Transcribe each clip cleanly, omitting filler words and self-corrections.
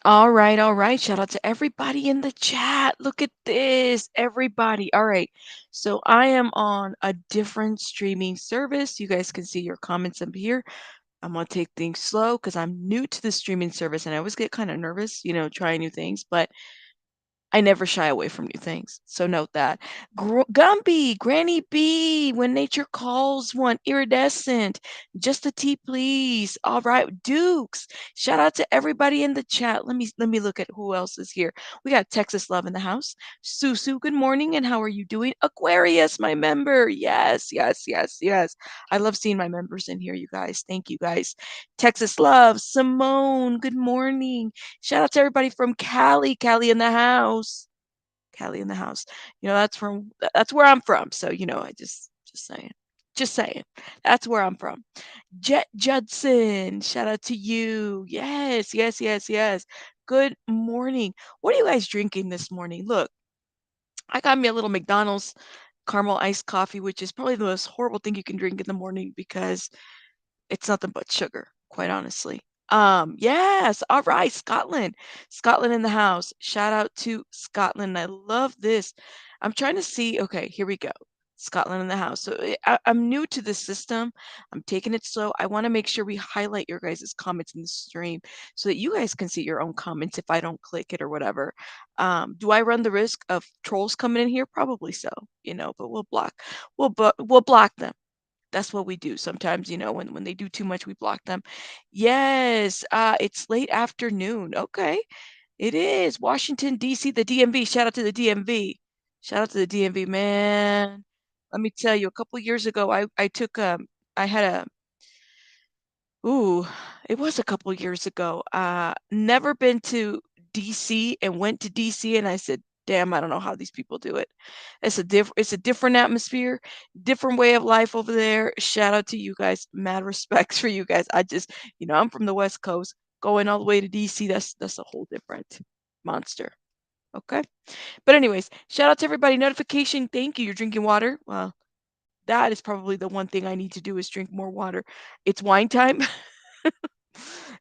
All right, all right. Shout out to everybody in the chat. Look at this, everybody. All right. So I am on a different streaming service. You guys can see your comments up here. I'm gonna take things slow because I'm new to the streaming service and I always get kind of nervous, trying new things, but I never shy away from new things. So note that. Gumby, Granny B, when nature calls one, iridescent, just a tea, please. All right, Dukes. Shout out to everybody in the chat. Let me look at who else is here. We got Texas Love in the house. Susu, good morning, and how are you doing? Aquarius, my member. Yes, yes, yes, yes. I love seeing my members in here, you guys. Thank you guys. Texas Love, Simone, good morning. Shout out to everybody from Cali, Cali in the house. Cali in the house. That's where I'm from. So, I just saying. Just saying. That's where I'm from. Jet Judson, shout out to you. Yes, yes, yes, yes. Good morning. What are you guys drinking this morning? Look, I got me a little McDonald's caramel iced coffee, which is probably the most horrible thing you can drink in the morning because it's nothing but sugar, quite honestly. Yes, all right, Scotland. Scotland in the house. Shout out to Scotland. I love this. I'm trying to see. Okay, here we go. Scotland in the house. So I'm new to this system. I'm taking it slow. I want to make sure we highlight your guys' comments in the stream so that you guys can see your own comments if I don't click it or whatever. Do I run the risk of trolls coming in here? Probably so, but we'll block them. That's what we do sometimes, when they do too much, we block them. Yes, it's late afternoon. Okay, it is Washington D.C., the DMV. Shout out to the DMV. Shout out to the DMV, man. Let me tell you, a couple years ago, I took I had a ooh, it was a couple years ago. Never been to DC and went to DC and I said, "Damn, I don't know how these people do it." It's a different atmosphere, different way of life over there. Shout out to you guys. Mad respects for you guys. I'm from the West Coast, going all the way to DC. That's a whole different monster. Okay. But anyways, shout out to everybody. Notification, thank you. You're drinking water. Well, that is probably the one thing I need to do is drink more water. It's wine time.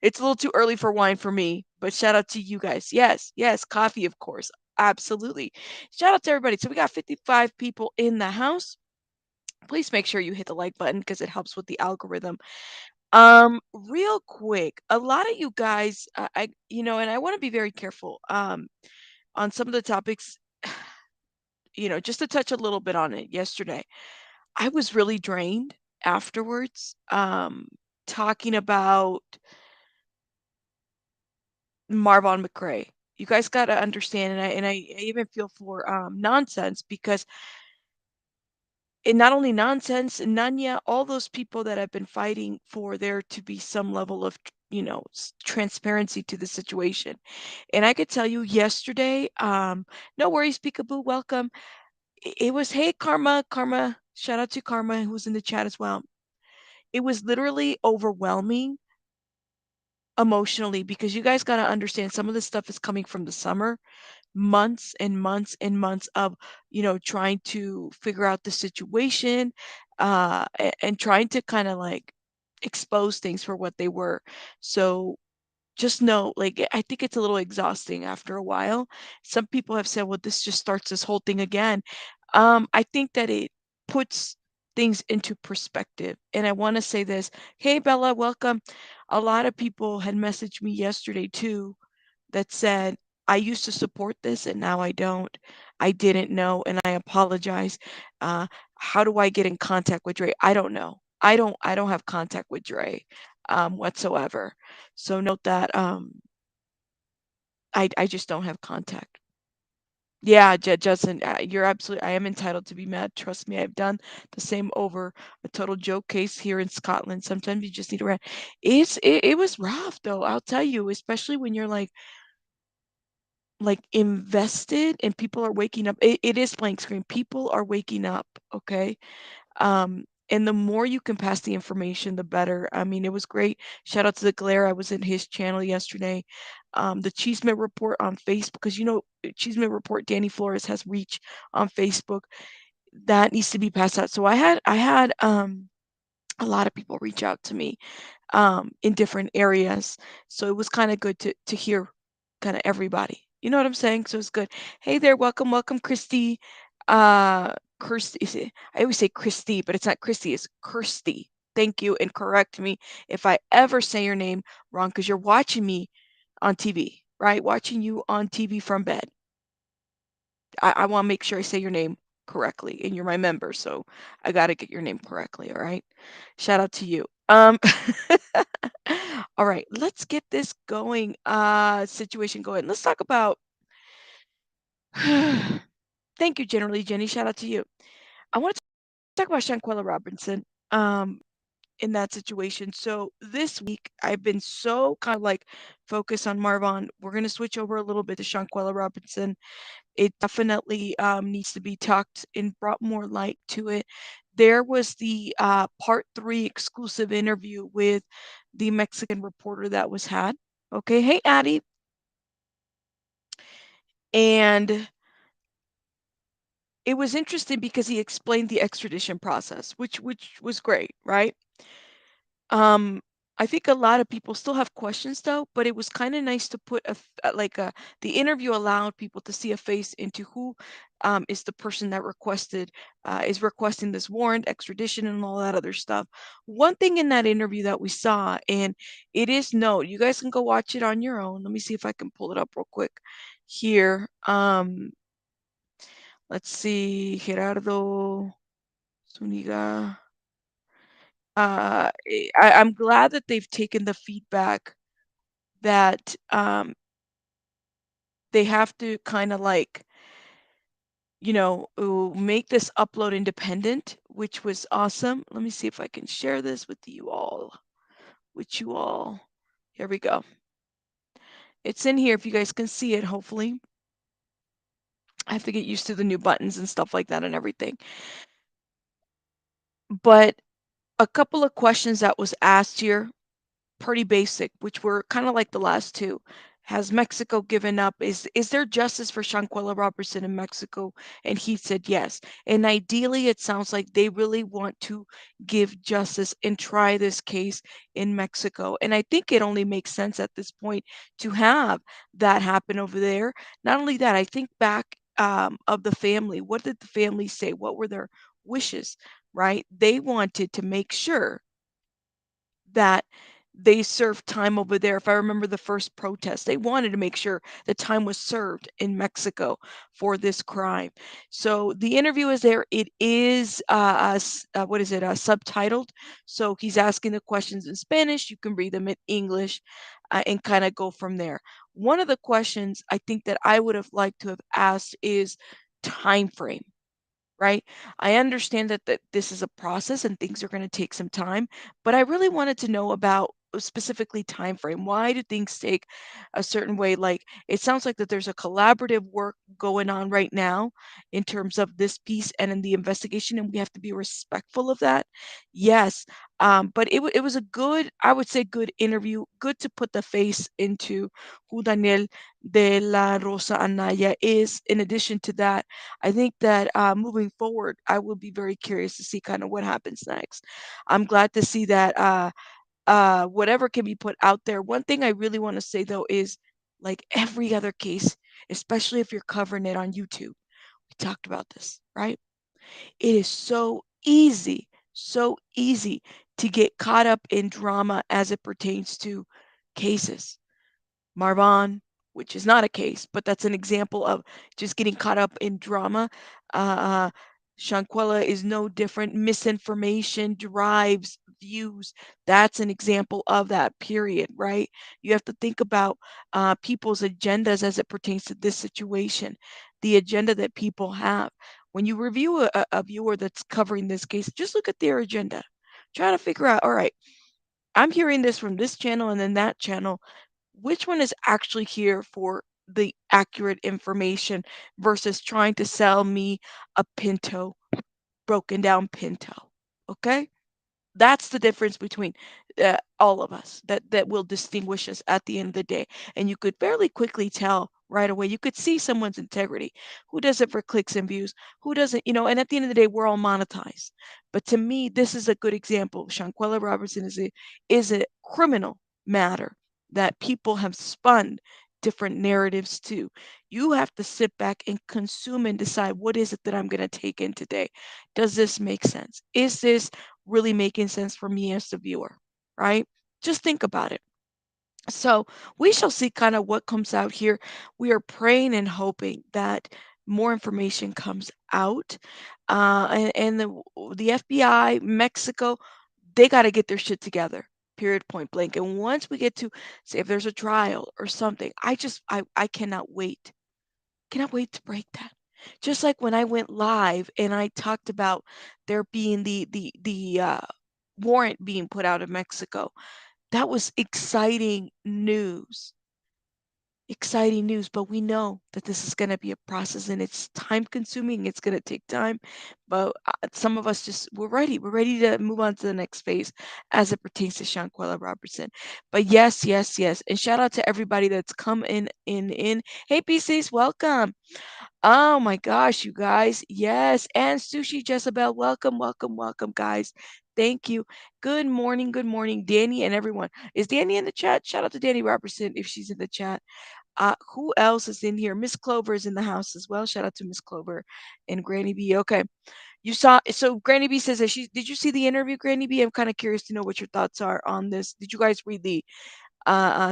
It's a little too early for wine for me, but shout out to you guys. Yes, yes, coffee, of course. Absolutely. Shout out to everybody. So we got 55 people in the house. Please make sure you hit the like button because it helps with the algorithm. Real quick, a lot of you guys, and I want to be very careful on some of the topics, just to touch a little bit on it yesterday. I was really drained afterwards, talking about Marvon McRae. You guys got to understand, and I even feel for nonsense because not only nonsense, Nanya, all those people that have been fighting for there to be some level of transparency to the situation. And I could tell you yesterday, no worries, Peekaboo, welcome. It was, hey, Karma, shout out to Karma, who's in the chat as well. It was literally overwhelming emotionally because you guys got to understand some of this stuff is coming from the summer, months and months and months of trying to figure out the situation, and trying to kind of like expose things for what they were. So just know, like, I think it's a little exhausting after a while. Some people have said, well, this just starts this whole thing again. I think that it puts things into perspective. And I want to say this. Hey, Bella, welcome. A lot of people had messaged me yesterday too that said, I used to support this and now I don't. I didn't know and I apologize. Uh, how do I get in contact with Dre? I don't know. I don't have contact with Dre whatsoever. So note that I just don't have contact. Yeah, Judson, you're absolutely. I am entitled to be mad. Trust me, I've done the same over a total joke case here in Scotland. Sometimes you just need to rant. It was rough though. I'll tell you, especially when you're invested and people are waking up. It is blank screen. People are waking up. Okay. And the more you can pass the information, the better. I mean, it was great. Shout out to the Glare. I was in his channel yesterday. The Cheeseman Report on Facebook, because Cheeseman Report, Danny Flores has reach on Facebook. That needs to be passed out. So I had a lot of people reach out to me in different areas. So it was kind of good to hear. kinda everybody. You know what I'm saying? So it's good. Hey there, welcome, welcome, Christy. Kirsty, I always say Christy, but it's not Christy, it's Kirsty. Thank you, and correct me if I ever say your name wrong, because 'cause you're watching me on TV, right? Watching you on TV from bed. I wanna make sure I say your name correctly, and you're my member, so I gotta get your name correctly, all right? Shout out to you. All right, let's get this going, situation going. Let's talk about thank you, generally, Jenny, shout out to you. I wanna talk about Shanquella Robinson, in that situation. So this week, I've been so kind of like focused on Marvon. We're gonna switch over a little bit to Shanquella Robinson. It definitely needs to be talked and brought more light to it. There was the part three exclusive interview with the Mexican reporter that was had. Okay, hey Addie, and it was interesting because he explained the extradition process, which was great, right? Um, I think a lot of people still have questions though, but it was kind of nice to put like the interview allowed people to see a face into who is the person that is requesting this warrant, extradition, and all that other stuff. One thing in that interview that we saw, and it is note, you guys can go watch it on your own. Let me see if I can pull it up real quick here. Let's see, Gerardo Zuniega. I'm glad that they've taken the feedback that they have to kind of like, make this upload independent, which was awesome. Let me see if I can share this with you all. With you all. Here we go. It's in here if you guys can see it, hopefully. I have to get used to the new buttons and stuff like that and everything. But a couple of questions that was asked here pretty basic, which were kind of like the last two. Has Mexico given up? Is there justice for Shanquella Robertson in Mexico? And he said yes. And ideally, it sounds like they really want to give justice and try this case in Mexico. And I think it only makes sense at this point to have that happen over there. Not only that, I think back of the family. What did the family say? What were their wishes? Right? They wanted to make sure that they served time over there. If I remember the first protest, they wanted to make sure the time was served in Mexico for this crime. So the interview is there. It is what is it? Subtitled. So he's asking the questions in Spanish. You can read them in English, and kind of go from there. One of the questions I think that I would have liked to have asked is time frame, right? I understand that this is a process and things are going to take some time, but I really wanted to know about specifically time frame. Why do things take a certain way? Like it sounds like that there's a collaborative work going on right now in terms of this piece and in the investigation, and we have to be respectful of that. Yes, but it was a good, I would say, good interview. Good to put the face into who Daniel De La Rosa Anaya is. In addition to that, I think that moving forward, I will be very curious to see kind of what happens next. I'm glad to see that whatever can be put out there. One thing I really want to say though is like every other case, especially if you're covering it on YouTube, we talked about this, right? It is so easy to get caught up in drama as it pertains to cases. Marvon, which is not a case, but that's an example of just getting caught up in drama. Uh, Shanquella is no different. Misinformation drives views. That's an example of that, period, right? You have to think about people's agendas as it pertains to this situation, the agenda that people have. When you review a viewer that's covering this case, just look at their agenda. Try to figure out, all right, I'm hearing this from this channel and then that channel, which one is actually here for the accurate information versus trying to sell me a Pinto, broken down Pinto. Okay? That's the difference between all of us that will distinguish us at the end of the day. And you could fairly quickly tell right away. You could see someone's integrity. Who does it for clicks and views? Who doesn't? And at the end of the day, we're all monetized. But to me, this is a good example. Shanquella Robertson is a criminal matter that people have spun different narratives too. You have to sit back and consume and decide what is it that I'm going to take in today. Does this make sense? Is this really making sense for me as the viewer? Right? Just think about it. So we shall see kind of what comes out here. We are praying and hoping that more information comes out. And the FBI, Mexico, they got to get their shit together. Period. Point blank. And once we get to say if there's a trial or something, I cannot wait. Cannot wait to break that. Just like when I went live and I talked about there being the warrant being put out of Mexico. That was exciting news. Exciting news, but we know that this is going to be a process and it's time consuming. It's going to take time, but some of us just we're ready. We're ready to move on to the next phase as it pertains to Shanquella Robertson. But yes, yes, yes, and shout out to everybody that's come in. Hey, PCs, welcome. Oh my gosh, you guys. Yes. And Sushi Jezebel, welcome, welcome, welcome, guys. Thank you. Good morning, Danny and everyone. Is Danny in the chat? Shout out to Danny Robertson if she's in the chat. Who else is in here? Miss Clover is in the house as well. Shout out to Miss Clover and Granny B. Okay. You saw so Granny B says that she did you see the interview, Granny B? I'm kind of curious to know what your thoughts are on this. Did you guys read the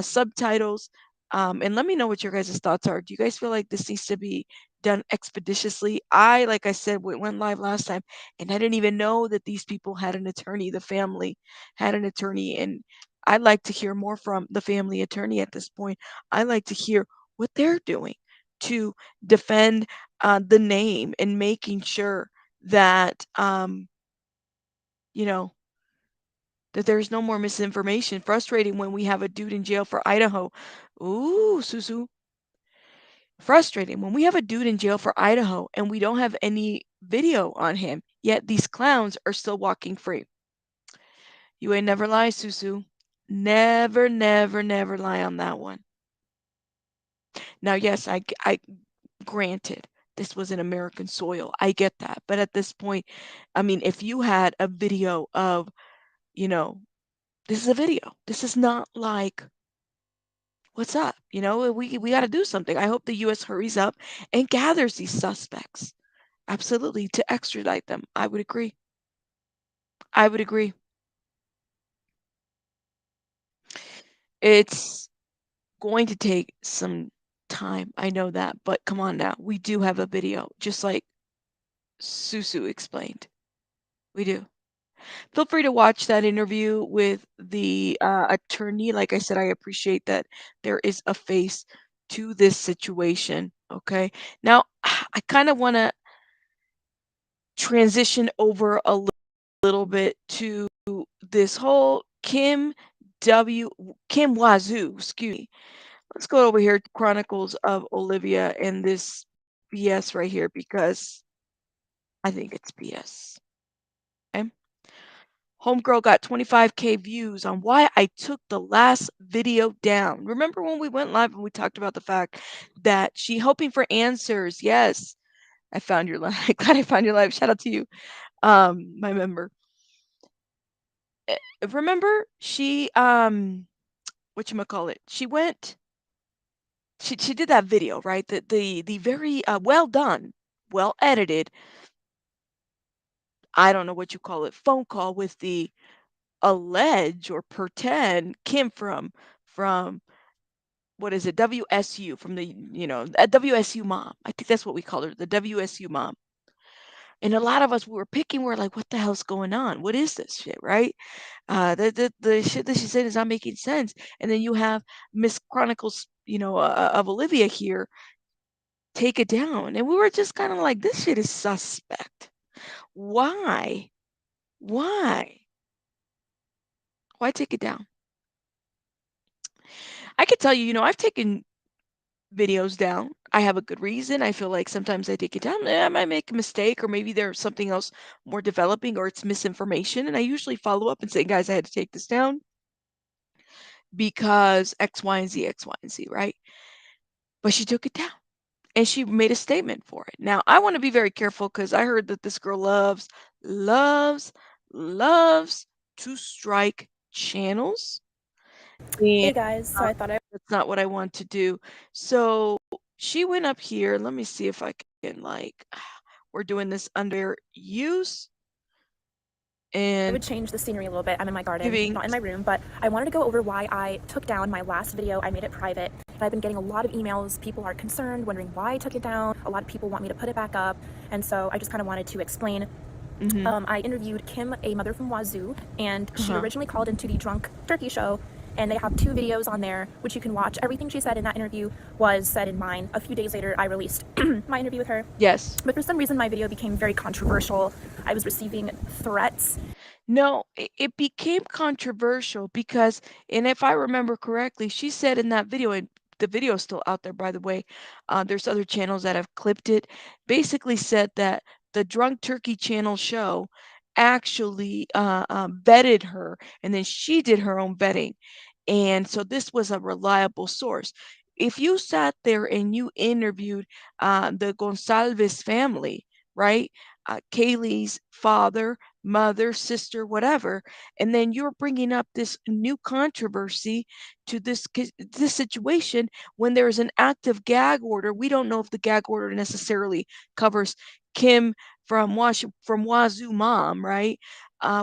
subtitles. And let me know what your guys' thoughts are. Do you guys feel like this needs to be done expeditiously? Like I said, went live last time, and I didn't even know that these people had an attorney. The family had an attorney, and I'd like to hear more from the family attorney at this point. I'd like to hear what they're doing to defend the name and making sure that you know that there's no more misinformation. Frustrating when we have a dude in jail for Idaho. Ooh, Susu. Frustrating when we have a dude in jail for Idaho and we don't have any video on him, yet these clowns are still walking free. You ain't never lie, Susu. Never, never, never lie on that one. Now, yes, I granted this was in American soil. I get that. But at this point, I mean, if you had a video of, you know, this is a video. This is not like what's up? We got to do something. I hope the U.S. hurries up and gathers these suspects. Absolutely, to extradite them. I would agree. I would agree. It's going to take some time. I know that, but come on now. We do have a video, just like Susu explained. We do. Feel free to watch that interview with the attorney. Like I said, I appreciate that there is a face to this situation. Okay. Now, I kind of want to transition over a little bit to this whole Kim Wazoo, excuse me. Let's go over here to Chronicles of Olivia and this BS right here because I think it's BS. Okay. Homegirl got 25K views on why I took the last video down. Remember when we went live and we talked about the fact that she hoping for answers? Yes. I found your live. Glad I found your live. Shout out to you, my member. Remember she whatchamacallit, she did that video, right? The very well done, well edited, I don't know what you call it, phone call with the allege or pretend Kim from what is it, WSU, from the a WSU mom. I think that's what we call her, the WSU mom. And a lot of us we were picking, we're like, what the hell's going on? What is this shit, right? The shit that she said is not making sense. And then you have Miss Chronicles, of Olivia here take it down. And we were just kind of like, this shit is suspect. Why? Why? Why take it down? I could tell you, I've taken videos down. I have a good reason. I feel like sometimes I take it down. I might make a mistake, or maybe there's something else more developing, or it's misinformation. And I usually follow up and say, guys, I had to take this down because X, Y, and Z, X, Y, and Z, right? But she took it down and she made a statement for it. Now, I want to be very careful because I heard that this girl loves to strike channels and Hey guys, so uh, I thought I that's not what I want to do. So she went up here. Let me see if I can like we're doing this under use and would change the scenery a little bit. I'm in my garden, giving. not in my room, but I wanted to go over why I took down my last video. I made it private, and I've been getting a lot of emails. People are concerned, wondering why I took it down. A lot of people want me to put it back up, and so I just kind of wanted to explain. Hmm. I interviewed Kim, a mother from Wazoo, and she Uh-huh. originally called into the Drunk Turkey Show, and they have 2 videos on there, which you can watch. Everything she said in that interview was said in mine. A few days later, I released my interview with her, Yes. but for some reason, my video became very controversial. I was receiving threats. No, it became controversial because, and if I remember correctly, she said in that video, and the video is still out there, by the way. There's other channels that have clipped it. Basically, said that the Drunk Turkey Channel show actually vetted her, and then she did her own vetting, and so this was a reliable source. If you sat there and you interviewed the Gonsalves family, right? Kaylee's father, mother, sister, whatever, and then you're bringing up this new controversy to this situation when there's an active gag order. We don't know if the gag order necessarily covers Kim from Wazoo mom, right?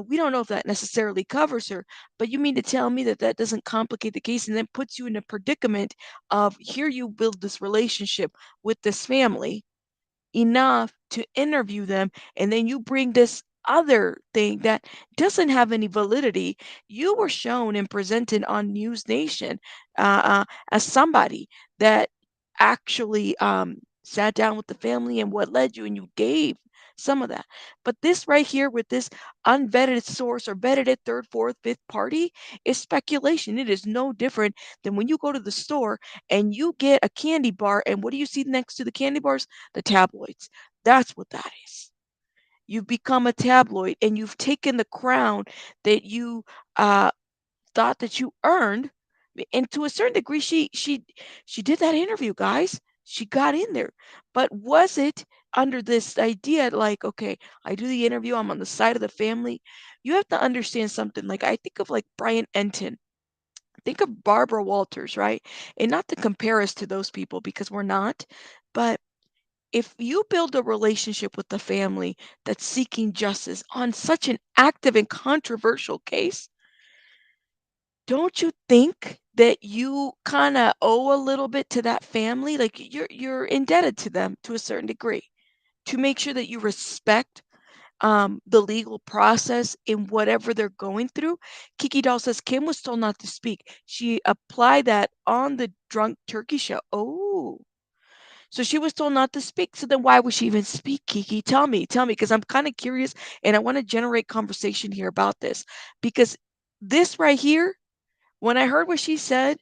We don't know if that necessarily covers her, but you mean to tell me that that doesn't complicate the case and then puts you in a predicament of here you build this relationship with this family enough to interview them, and then you bring this other thing that doesn't have any validity. You were shown and presented on News Nation as somebody that actually sat down with the family and what led you, and you gave some of that. But this right here with this unvetted source or vetted third, fourth, fifth party is speculation. It is no different than when you go to the store and you get a candy bar, and what do you see next to the candy bars? The tabloids. That's what that is. You've become a tabloid and you've taken the crown that you uh, thought that you earned. And to a certain degree, she did that interview, guys. She got in there, but was it under this idea like, okay, I do the interview, I'm on the side of the family? You have to understand something. Like I think of like Brian Enton. Think of Barbara Walters, right? And not to compare us to those people because we're not, but if you build a relationship with the family that's seeking justice on such an active and controversial case, don't you think that you kind of owe a little bit to that family? Like you're indebted to them to a certain degree to make sure that you respect the legal process in whatever they're going through. Kiki Doll says Kim was told not to speak. She applied that on the Drunk Turkey show. Oh, so she was told not to speak. So then why would she even speak, Kiki? Tell me, because I'm kind of curious and I want to generate conversation here about this. Because this right here, when I heard what she said,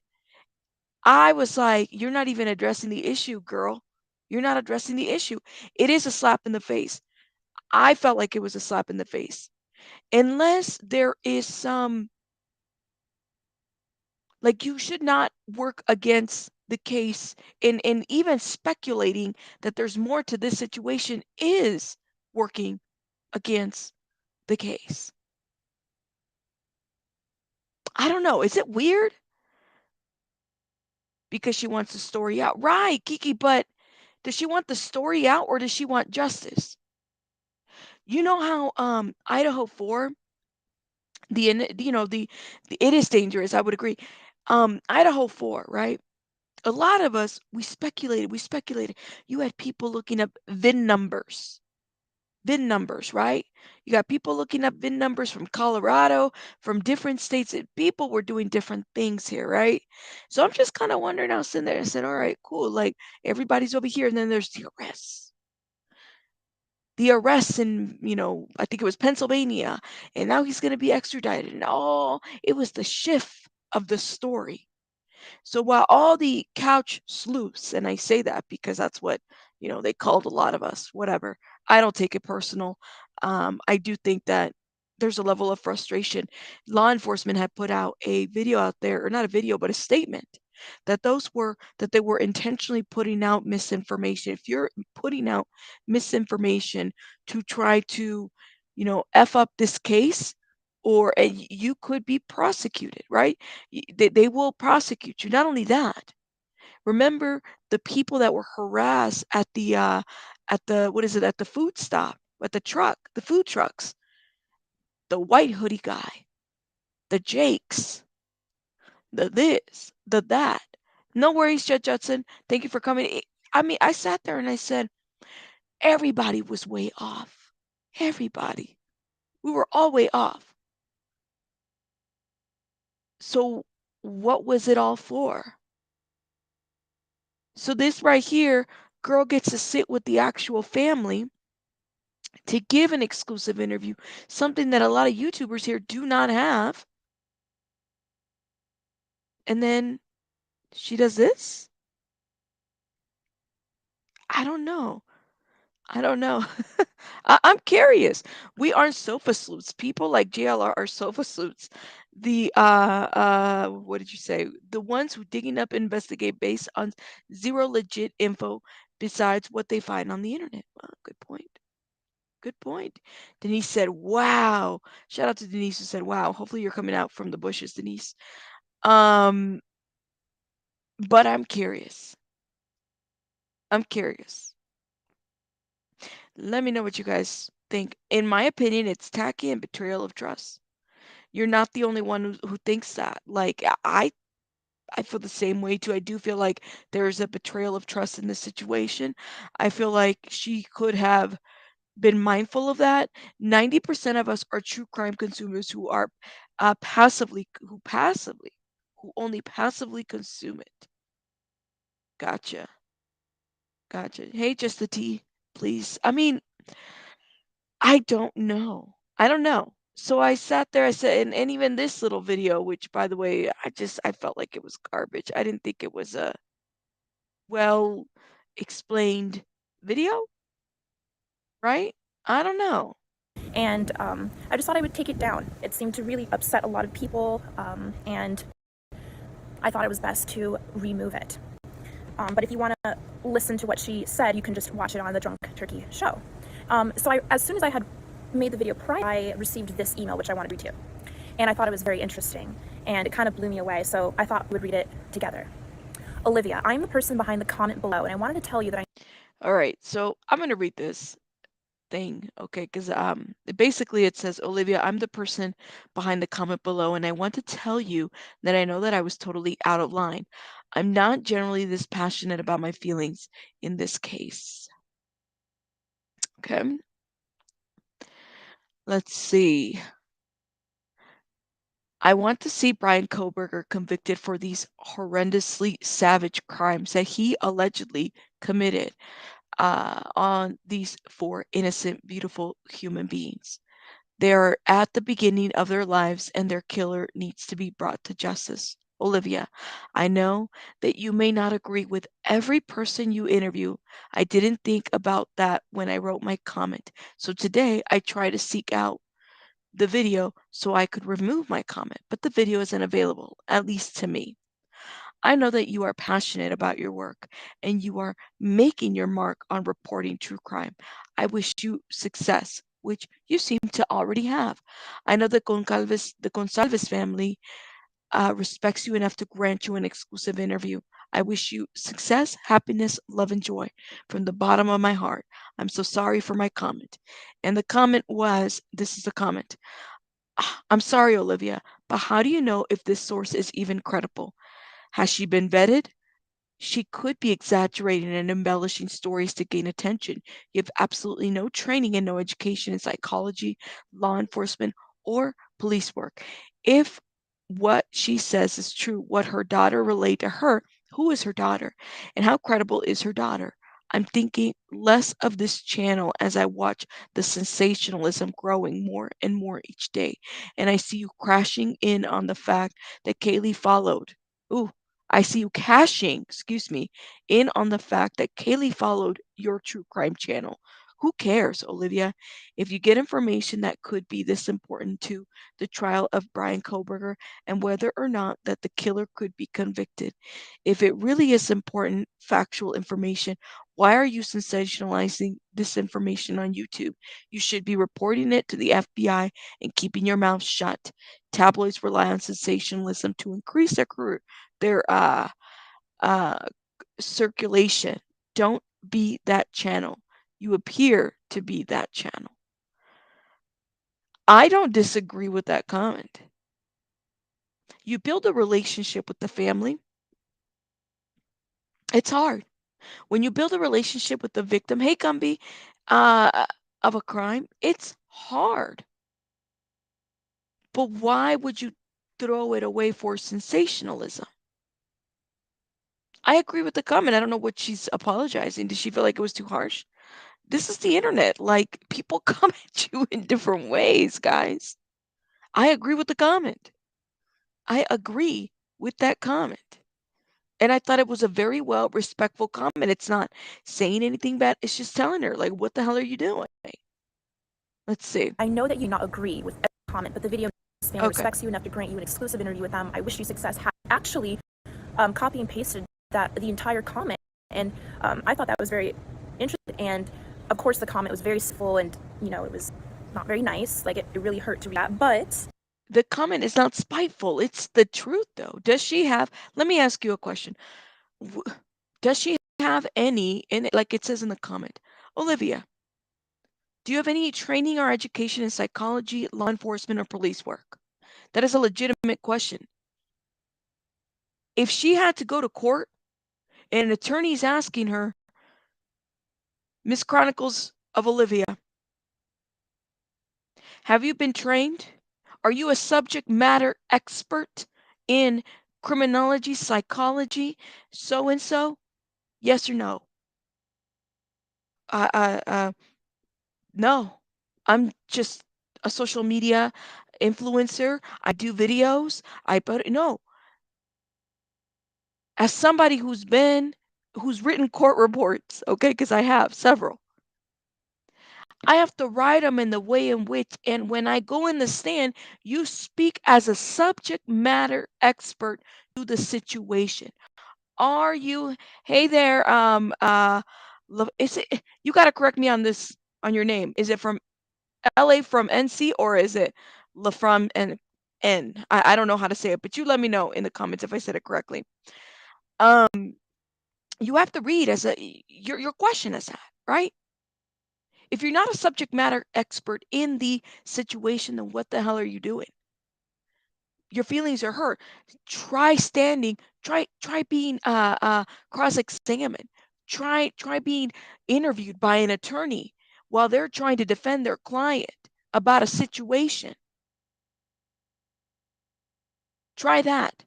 I was like, you're not even addressing the issue, girl. You're not addressing the issue. It is a slap in the face. I felt like it was a slap in the face. Unless there is some, like, you should not work against the case, and even speculating that there's more to this situation is working against the case. I don't know. Is it weird? Because she wants the story out. Right, Kiki, but does she want the story out or does she want justice? You know how Idaho 4, you know, the it is dangerous, I would agree. Idaho 4, right? A lot of us, we speculated. You had people looking up VIN numbers, right? You got people looking up VIN numbers from Colorado, from different states. People were doing different things here, right? So I'm just kind of wondering. I was sitting there and said, all right, cool. Like everybody's over here, and then there's the arrests. The arrests in, I think it was Pennsylvania, and now he's going to be extradited. And it was the shift of the story. So while all the couch sleuths, and I say that because that's what, they called a lot of us, whatever, I don't take it personal. I do think that there's a level of frustration. Law enforcement had put out a video out there, or not a video, but a statement that they were intentionally putting out misinformation. If you're putting out misinformation to try to, F up this case, or and you could be prosecuted, right? They will prosecute you. Not only that, remember the people that were harassed at the what is it, at the food stop, at the truck, the food trucks, the white hoodie guy, the Jakes, the this, the that. No worries, Judge Judson. Thank you for coming. I mean, I sat there and I said, everybody was way off. Everybody. We were all way off. So what was it all for? So this right here, girl gets to sit with the actual family to give an exclusive interview, something that a lot of YouTubers here do not have. And then she does this? I don't know. I don't know. I'm curious. We aren't sofa sleuths. People like JLR are sofa sleuths. The what did you say? The ones who digging up investigate based on zero legit info besides what they find on the internet. Well, good point. Good point. Denise said, "Wow." Shout out to Denise who said, "Wow." Hopefully you're coming out from the bushes, Denise. Um, but I'm curious. I'm curious. Let me know what you guys think. In my opinion, it's tacky and betrayal of trust. You're not the only one who thinks that. Like I feel the same way too. I do feel like there's a betrayal of trust in this situation. I feel like she could have been mindful of that. 90% of us are true crime consumers who are who only passively consume it. Gotcha. Gotcha. Hey, just the tea, please. I mean, I don't know. I don't know. So I sat there, I said, and even this little video, which by the way, I felt like it was garbage. I didn't think it was a well explained video, right? I don't know. And I just thought I would take it down. It seemed to really upset a lot of people, and I thought it was best to remove it. But if you want to listen to what she said, you can just watch it on the Drunk Turkey show. As soon as I had made the video prior, I received this email, which I want to read to you. And I thought it was very interesting, and it kind of blew me away, so I thought we would read it together. Olivia, I'm the person behind the comment below, and I wanted to tell you that All right, so I'm gonna read this thing, okay? Because basically it says, Olivia, I'm the person behind the comment below, and I want to tell you that I know that I was totally out of line. I'm not generally this passionate about my feelings in this case. Okay. Let's see. I want to see Brian Koberger convicted for these horrendously savage crimes that he allegedly committed on these four innocent, beautiful human beings. They're at the beginning of their lives and their killer needs to be brought to justice. Olivia, I know that you may not agree with every person you interview. I didn't think about that when I wrote my comment. So today I try to seek out the video so I could remove my comment, but the video isn't available, at least to me. I know that you are passionate about your work and you are making your mark on reporting true crime. I wish you success, which you seem to already have. I know that the Gonçalves family respects you enough to grant you an exclusive interview. I wish you success, happiness, love, and joy from the bottom of my heart. I'm so sorry for my comment. And the comment was this is the comment. I'm sorry, Olivia, but how do you know if this source is even credible? Has she been vetted? She could be exaggerating and embellishing stories to gain attention. You have absolutely no training and no education in psychology, law enforcement, or police work. If what she says is true, what her daughter relayed to her, who is her daughter? And how credible is her daughter? I'm thinking less of this channel as I watch the sensationalism growing more and more each day. And I see you crashing in on the fact that Kaylee followed. Ooh, I see you cashing, excuse me, in on the fact that Kaylee followed your true crime channel. Who cares, Olivia? If you get information that could be this important to the trial of Brian Koberger and whether or not that the killer could be convicted, if it really is important factual information, why are you sensationalizing this information on YouTube? You should be reporting it to the FBI and keeping your mouth shut. Tabloids rely on sensationalism to increase their uh, circulation. Don't be that channel. You appear to be that channel. I don't disagree with that comment. You build a relationship with the family. It's hard. When you build a relationship with the victim, hey, Gumby, uh, of a crime, it's hard. But why would you throw it away for sensationalism? I agree with the comment. I don't know what she's apologizing. Does she feel like it was too harsh? This is the internet. Like, people come at you in different ways, guys. I agree with the comment. I agree with that comment. And I thought it was a very well respectful comment. It's not saying anything bad. It's just telling her, like, what the hell are you doing? Let's see. I know that you do not agree with every comment, but the video family Okay. respects you enough to grant you an exclusive interview with them. I wish you success. Actually, copy and pasted the entire comment, and I thought that was very interesting. And of course, the comment was very civil, and it was not very nice. Like it really hurt to read that, but The comment is not spiteful. It's the truth, though. Does she have, let me ask you a question. Does she have any, in it, like it says in the comment, Olivia, do you have any training or education in psychology, law enforcement, or police work? That is a legitimate question. If she had to go to court and an attorney's asking her, Miss Chronicles of Olivia, have you been trained? Are you a subject matter expert in criminology, psychology, so and so? Yes or no? Uh, uh, uh, no. I'm just a social media influencer. I do videos. But no. As somebody who's written court reports, okay, because I have several. I have to write them in the way in which, and when I go in the stand, you speak as a subject matter expert to the situation. Are you, hey there, is it, you got to correct me on this, on your name. Is it from LA from NC or is it La from N? I don't know how to say it, but you let me know in the comments if I said it correctly. Um, you have to read as a, your question is that, right? If you're not a subject matter expert in the situation, then what the hell are you doing? Your feelings are hurt. Try standing. Try being cross-examined. Try being interviewed by an attorney while they're trying to defend their client about a situation. Try that.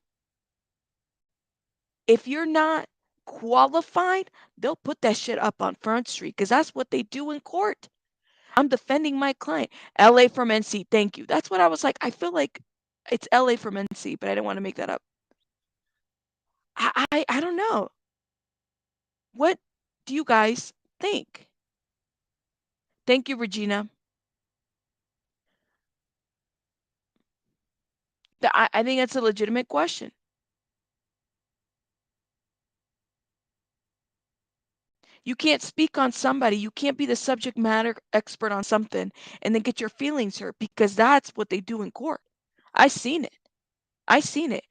If you're not qualified, they'll put that shit up on Front Street because that's what they do in court. I'm defending my client. LA from NC. Thank you. That's what I was like. I feel like it's LA from NC, but I didn't want to make that up. I don't know. What do you guys think? Thank you, Regina. I think that's a legitimate question. You can't speak on somebody. You can't be the subject matter expert on something and then get your feelings hurt because that's what they do in court. I seen it. I seen it.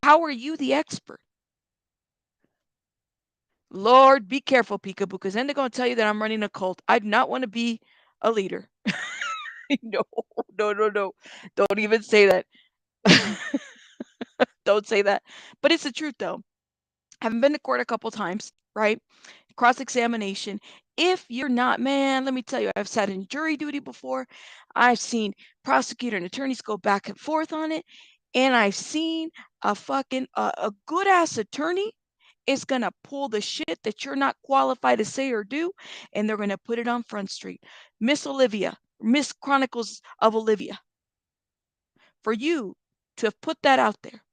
How are you the expert? Lord, be careful, Peekaboo, because then they're going to tell you that I'm running a cult. I do not want to be a leader. No, no, no, no. Don't even say that. Don't say that. But it's the truth, though. Having been to court a couple times, right? Cross examination. If you're not, man, let me tell you, I've sat in jury duty before. I've seen prosecutor and attorneys go back and forth on it. And I've seen a good ass attorney is going to pull the shit that you're not qualified to say or do, and they're going to put it on Front Street. Miss Olivia, Miss Chronicles of Olivia, for you to have put that out there,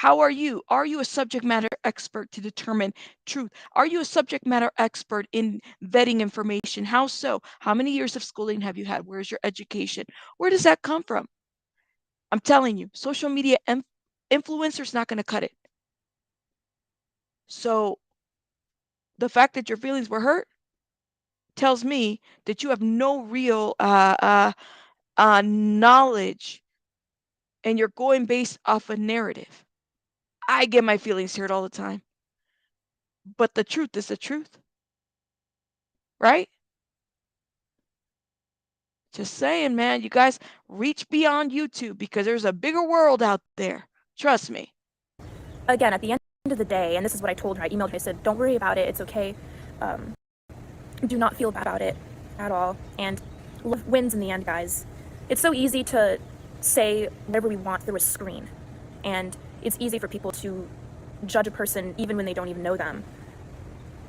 How are you? Are you a subject matter expert to determine truth? Are you a subject matter expert in vetting information? How so? How many years of schooling have you had? Where's your education? Where does that come from? I'm telling you, social media influencers not going to cut it. So the fact that your feelings were hurt tells me that you have no real knowledge, and you're going based off a narrative. I get my feelings hurt all the time, but the truth is the truth, right? Just saying, man. You guys reach beyond YouTube because there's a bigger world out there. Trust me. Again, at the end of the day, and this is what I told her, I emailed her, I said, don't worry about it, it's okay. Do not feel bad about it at all. And love wins in the end, guys. It's so easy to say whatever we want through a screen. And it's easy for people to judge a person even when they don't even know them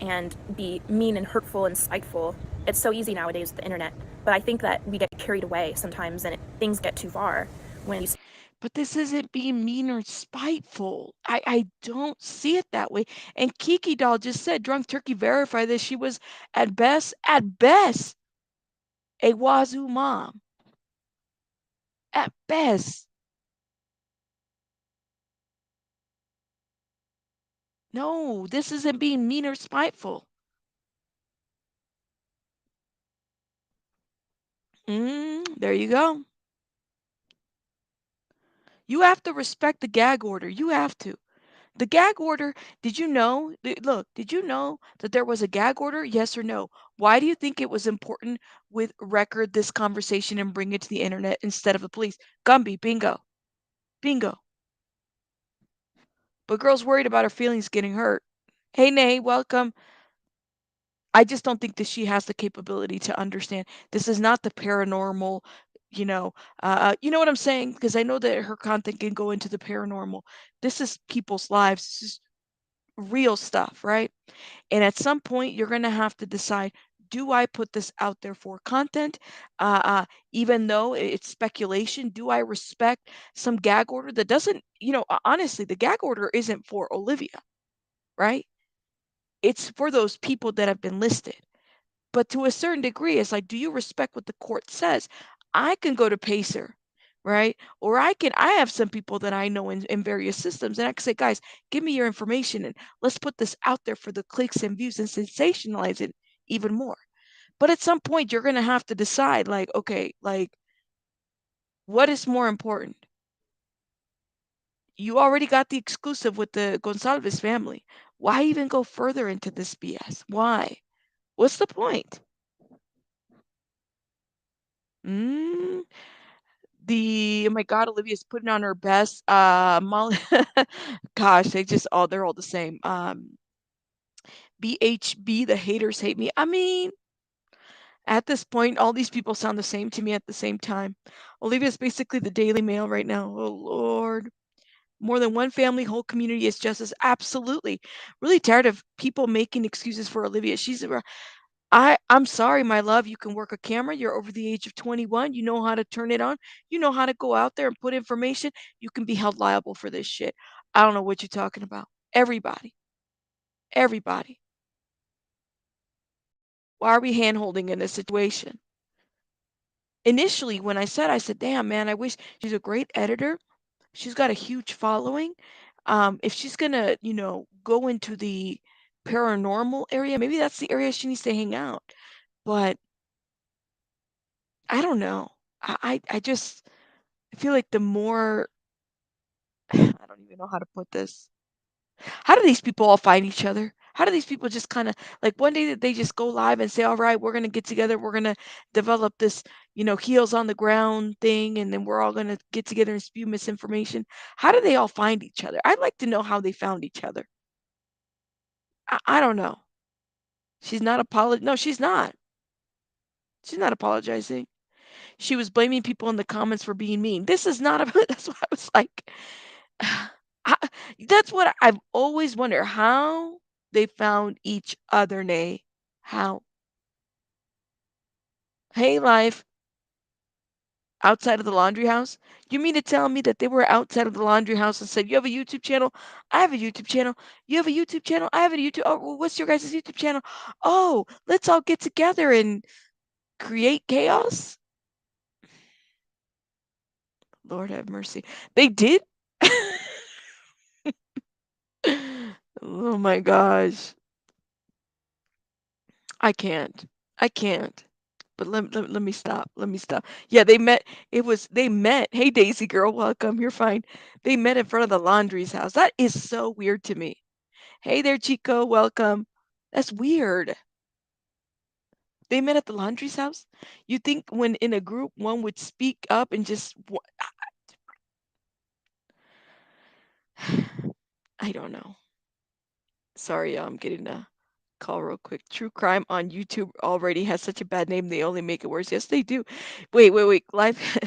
and be mean and hurtful and spiteful. It's so easy nowadays with the internet. But I think that we get carried away sometimes and things get too far when you. But this isn't being mean or spiteful. I don't see it that way. And Kiki Doll just said Drunk Turkey verified that she was at best, a wazoo mom. At best. No, this isn't being mean or spiteful. There you go. You have to respect the gag order. You have to. The gag order, did you know? Look, did you know that there was a gag order? Yes or no? Why do you think it was important with record this conversation and bring it to the internet instead of the police? Gumby, bingo. Bingo. But girl's worried about her feelings getting hurt. Hey, Nay, welcome. I just don't think that she has the capability to understand. This is not the paranormal, you know, you know what I'm saying? Because I know that her content can go into the paranormal. This is people's lives. This is real stuff, right? And at some point, you're going to have to decide, do I put this out there for content? Even though it's speculation, do I respect some gag order that doesn't, honestly, the gag order isn't for Olivia, right? It's for those people that have been listed. But to a certain degree, it's like, do you respect what the court says? I can go to Pacer, right? Or I have some people that I know in various systems, and I can say, guys, give me your information and let's put this out there for the clicks and views and sensationalize it even more. But at some point, you're going to have to decide, like, okay, like, what is more important? You already got the exclusive with the Gonsalves family. Why even go further into this BS? Why? What's the point? Mm, oh my God, Olivia's putting on her best. Molly, gosh, they're all the same. BHB, the haters hate me. I mean, at this point, all these people sound the same to me at the same time. Olivia's basically the Daily Mail right now. Oh Lord. More than one family, whole community is justice. Absolutely. Really tired of people making excuses for Olivia. I'm sorry, my love. You can work a camera. You're over the age of 21. You know how to turn it on. You know how to go out there and put information. You can be held liable for this shit. I don't know what you're talking about. Everybody. Everybody. Why are we hand holding in this situation? Initially, when I said, damn, man, I wish she's a great editor. She's got a huge following. If she's going to, go into the paranormal area, maybe that's the area she needs to hang out. But I don't know. I just I feel like the more I don't even know how to put this. How do these people all find each other? How do these people just kind of like one day that they just go live and say, all right, we're going to get together. We're going to develop this, heels on the ground thing. And then we're all going to get together and spew misinformation. How do they all find each other? I'd like to know how they found each other. I don't know. She's not No, she's not. She's not apologizing. She was blaming people in the comments for being mean. This is not about, that's why I was like, I, that's what I've always wondered, how they found each other, Nay. How? Hey, life. outside of the laundry house? You mean to tell me that they were outside of the laundry house and said, "You have a YouTube channel? I have a YouTube channel. You have a YouTube channel? I have a YouTube. Oh, well, what's your guys' YouTube channel? Oh, let's all get together and create chaos." Lord have mercy. They did? Oh my gosh. I can't. I can't. But let me stop. Let me stop. Yeah, they met. They met. Hey, Daisy girl, welcome. You're fine. They met in front of the laundry's house. That is so weird to me. Hey there, Chico, welcome. That's weird. They met at the laundry's house? You think when in a group, one would speak up and just. I don't know. Sorry, I'm getting a call real quick. True crime on YouTube already has such a bad name, they only make it worse. Yes, they do. Wait. Life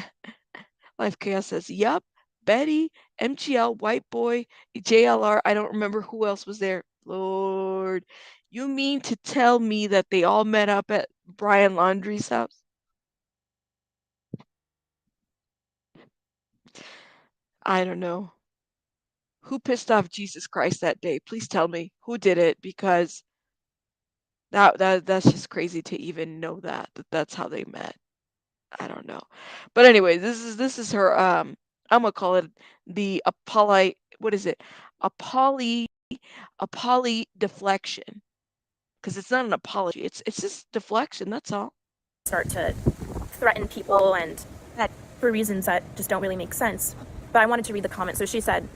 Life Chaos says, yup. Betty, MGL, White Boy, JLR. I don't remember who else was there. Lord. You mean to tell me that they all met up at Brian Laundrie's house? I don't know. Who pissed off Jesus Christ that day? Please tell me who did it, because that's just crazy to even know that that's how they met. I don't know. But anyway, this is her I'm gonna call it the Apolli what is it? A poly deflection. Because it's not an apology. It's just deflection, that's all. Start to threaten people and that for reasons that just don't really make sense. But I wanted to read the comment. So she said,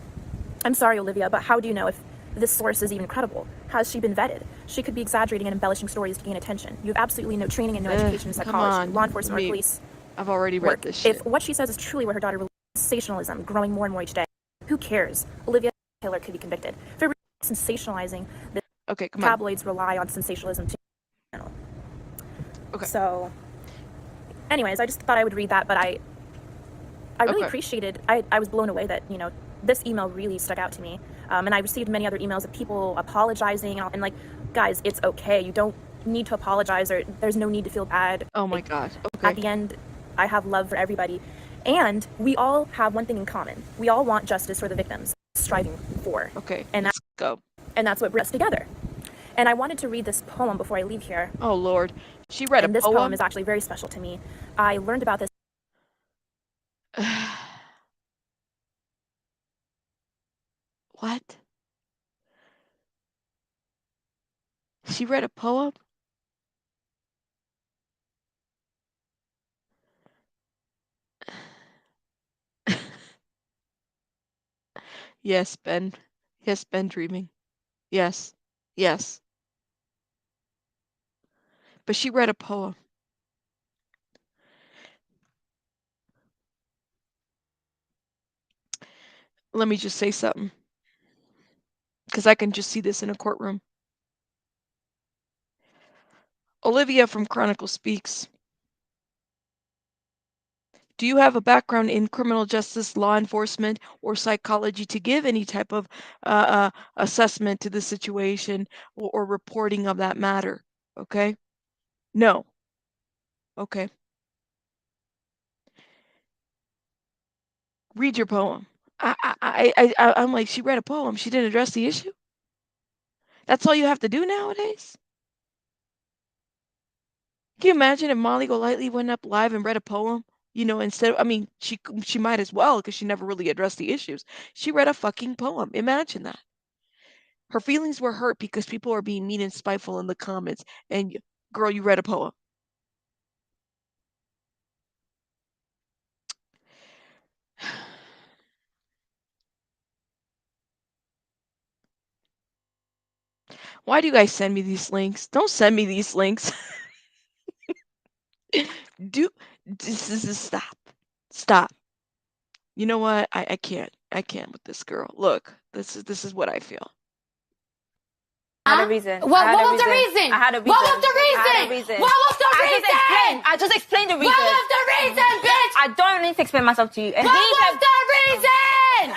"I'm sorry, Olivia, but how do you know if this source is even credible? Has she been vetted? She could be exaggerating and embellishing stories to gain attention. You have absolutely no training and no education in Come psychology, on. law enforcement, or police I've already read work. this shit. If what she says is truly what her daughter believes, sensationalism growing more and more each day, who cares? Olivia Taylor could be convicted for sensationalizing. The Okay, come on. tabloids rely on sensationalism too." Okay. So, anyways, I just thought I would read that, but I really Okay. appreciated. I was blown away that this email really stuck out to me, and I received many other emails of people apologizing and like, guys, it's okay. You don't need to apologize, or there's no need to feel bad. Oh my god. Okay. At the end, I have love for everybody, and we all have one thing in common. We all want justice for the victims, striving for. Okay. And let's go. And that's what brings us together. And I wanted to read this poem before I leave here. Oh Lord. She read And a this poem? poem is actually very special to me. I learned about this. What? She read a poem? Yes, Ben. Yes, Ben dreaming. Yes. Yes. But she read a poem. Let me just say something. Because I can just see this in a courtroom. Olivia from Chronicles speaks. Do you have a background in criminal justice, law enforcement, or psychology to give any type of assessment to the situation or reporting of that matter? Okay. No. Okay. Read your poem. I'm like, she read a poem. She didn't address the issue. That's all you have to do nowadays. Can you imagine if Molly Golightly went up live and read a poem? Instead of, I mean, she might as well, because she never really addressed the issues. She read a fucking poem. Imagine that. Her feelings were hurt because people are being mean and spiteful in the comments. And girl, you read a poem. Why do you guys send me these links? Don't send me these links. This is stop. Stop. You know what? I can't. I can't with this girl. Look, this is what I feel. I had a reason. What was the reason? I had a reason. What was the reason? I had a reason. What was the reason? I just explained the reason. What was the reason, bitch? I don't need to explain myself to you. And What was the reason?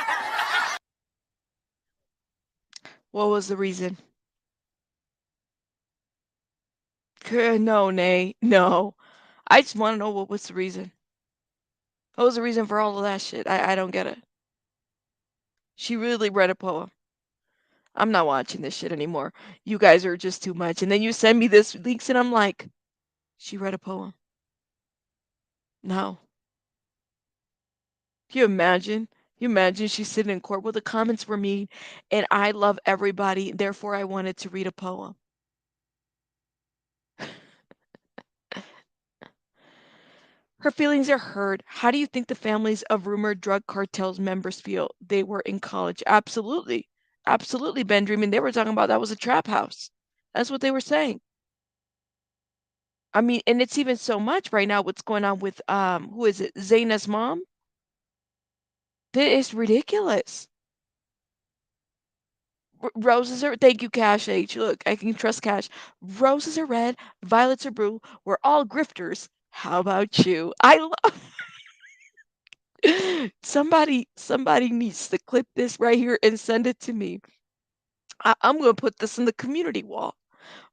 What was the reason? No, Nay. No. I just want to know what was the reason. What was the reason for all of that shit? I don't get it. She really read a poem. I'm not watching this shit anymore. You guys are just too much. And then you send me this links and I'm like, she read a poem. No. Can you imagine? Can you imagine she's sitting in court? Well, the comments were mean and I love everybody. Therefore, I wanted to read a poem. Her feelings are hurt. How do you think the families of rumored drug cartels members feel? They were in college. Absolutely. Absolutely, Ben Dreaming. They were talking about that was a trap house. That's what they were saying. I mean, and it's even so much right now what's going on with who is it? Zaina's mom? That is ridiculous. Roses are thank you, Cash H. Look, I can trust Cash. Roses are red, violets are blue. We're all grifters. How about you? I love somebody needs to clip this right here and send it to me. I'm gonna put this in the community wall.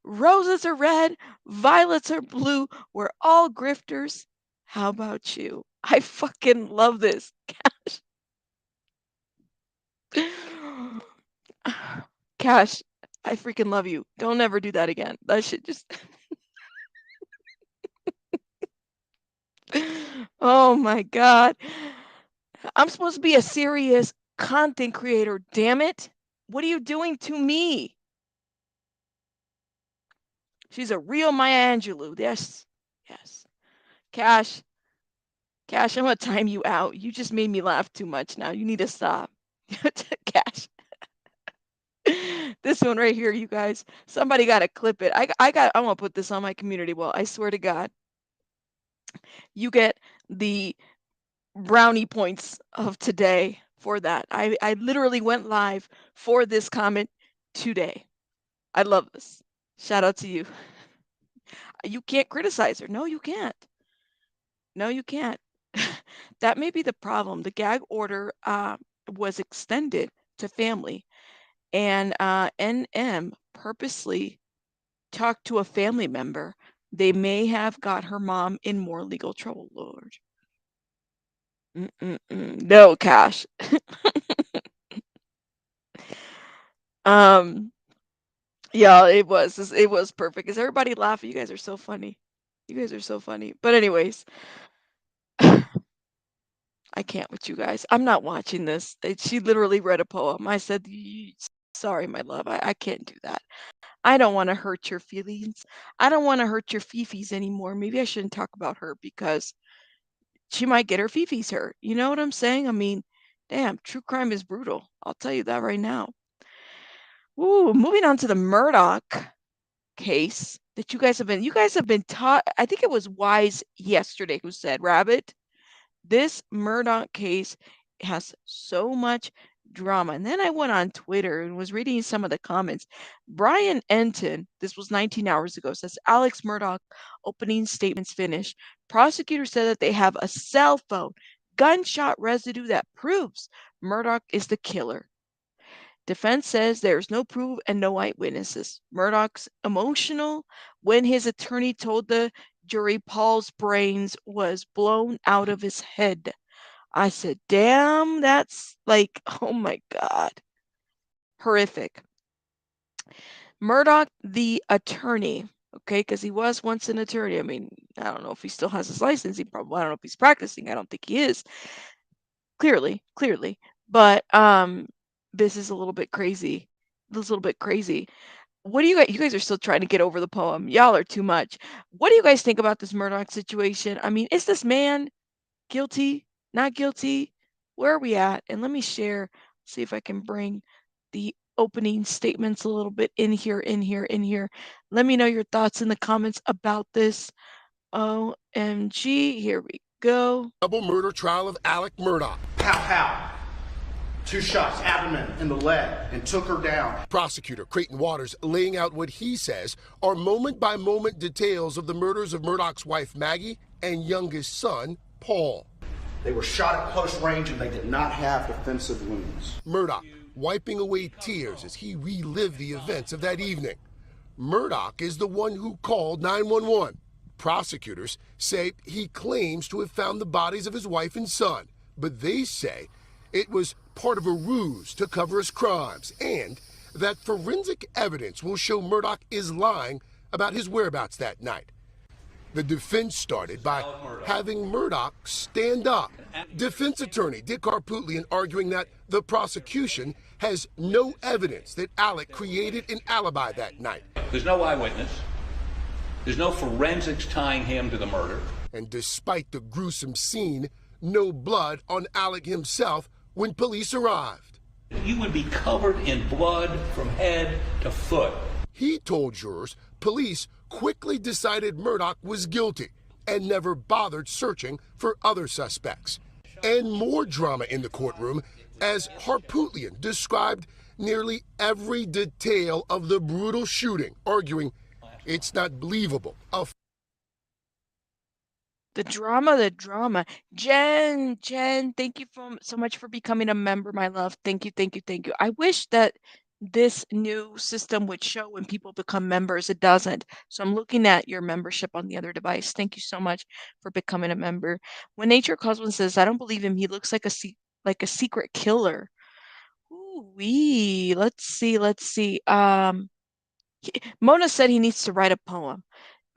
Roses are red, violets are blue. We're all grifters. How about you? I fucking love this. Cash, I freaking love you. Don't ever do that again. That shit just oh my God. I'm supposed to be a serious content creator, damn it. What are you doing to me? She's a real Maya Angelou. Yes. Yes. Cash, I'm gonna time you out. You just made me laugh too much now. You need to stop. Cash. This one right here, you guys. Somebody gotta clip it. I'm gonna put this on my community wall. I swear to God. You get the brownie points of today for that. I literally went live for this comment today. I love this. Shout out to you. You can't criticize her. No, you can't. No, you can't. That may be the problem. The gag order was extended to family, and NM purposely talked to a family member. They may have got her mom in more legal trouble, Lord. No, Cash. Yeah, it was perfect. Is everybody laughing? You guys are so funny. You guys are so funny. But anyways, I can't with you guys. I'm not watching this. She literally read a poem. I said, sorry, my love. I can't do that. I don't want to hurt your feelings. I don't want to hurt your fifis anymore. Maybe I shouldn't talk about her because she might get her fifis hurt. You know what I'm saying? I mean, damn, true crime is brutal. I'll tell you that right now. Ooh, moving on to the Murdaugh case that you guys have been taught. I think it was Wise yesterday who said, Rabbit, this Murdaugh case has so much drama. And then I went on Twitter and was reading some of the comments. Brian Enton, this was 19 hours ago, says Alex Murdaugh opening statements finished. Prosecutors said that they have a cell phone gunshot residue that proves Murdaugh is the killer. Defense says there's no proof and no eyewitnesses. Murdaugh's emotional when his attorney told the jury Paul's brains was blown out of his head. I said, damn, that's like, oh my God. Horrific. Murdaugh, the attorney, okay, because he was once an attorney. I mean, I don't know if he still has his license. I don't know if he's practicing. I don't think he is. Clearly. But this is a little bit crazy. What do you guys are still trying to get over the poem. Y'all are too much. What do you guys think about this Murdaugh situation? I mean, is this man guilty? Not guilty? Where are we at? And let me share, see if I can bring the opening statements a little bit in here. Let me know your thoughts in the comments about this. OMG, here we go. Double murder trial of Alex Murdaugh. Pow. 2 shots, abdomen, in the leg, and took her down. Prosecutor Creighton Waters laying out what he says are moment-by-moment details of the murders of Murdaugh's wife, Maggie, and youngest son, Paul. They were shot at close range, and they did not have defensive wounds. Murdaugh wiping away tears as he relived the events of that evening. Murdaugh is the one who called 911. Prosecutors say he claims to have found the bodies of his wife and son, but they say it was part of a ruse to cover his crimes and that forensic evidence will show Murdaugh is lying about his whereabouts that night. The defense started by having Murdaugh stand up. Defense attorney Dick Harpootlian arguing that the prosecution has no evidence that Alec created an alibi that night. There's no eyewitness. There's no forensics tying him to the murder. And despite the gruesome scene, no blood on Alec himself when police arrived. You would be covered in blood from head to foot. He told jurors police quickly decided Murdaugh was guilty and never bothered searching for other suspects. And more drama in the courtroom as Harpootlian described nearly every detail of the brutal shooting, arguing it's not believable. The drama. Jen, thank you so much for becoming a member, my love. Thank you. I wish that this new system would show when people become members. It doesn't. So I'm looking at your membership on the other device. Thank you so much for becoming a member. When Nature Cosmo says, I don't believe him, he looks like a secret killer. Ooh-wee. Let's see. Mona said he needs to write a poem.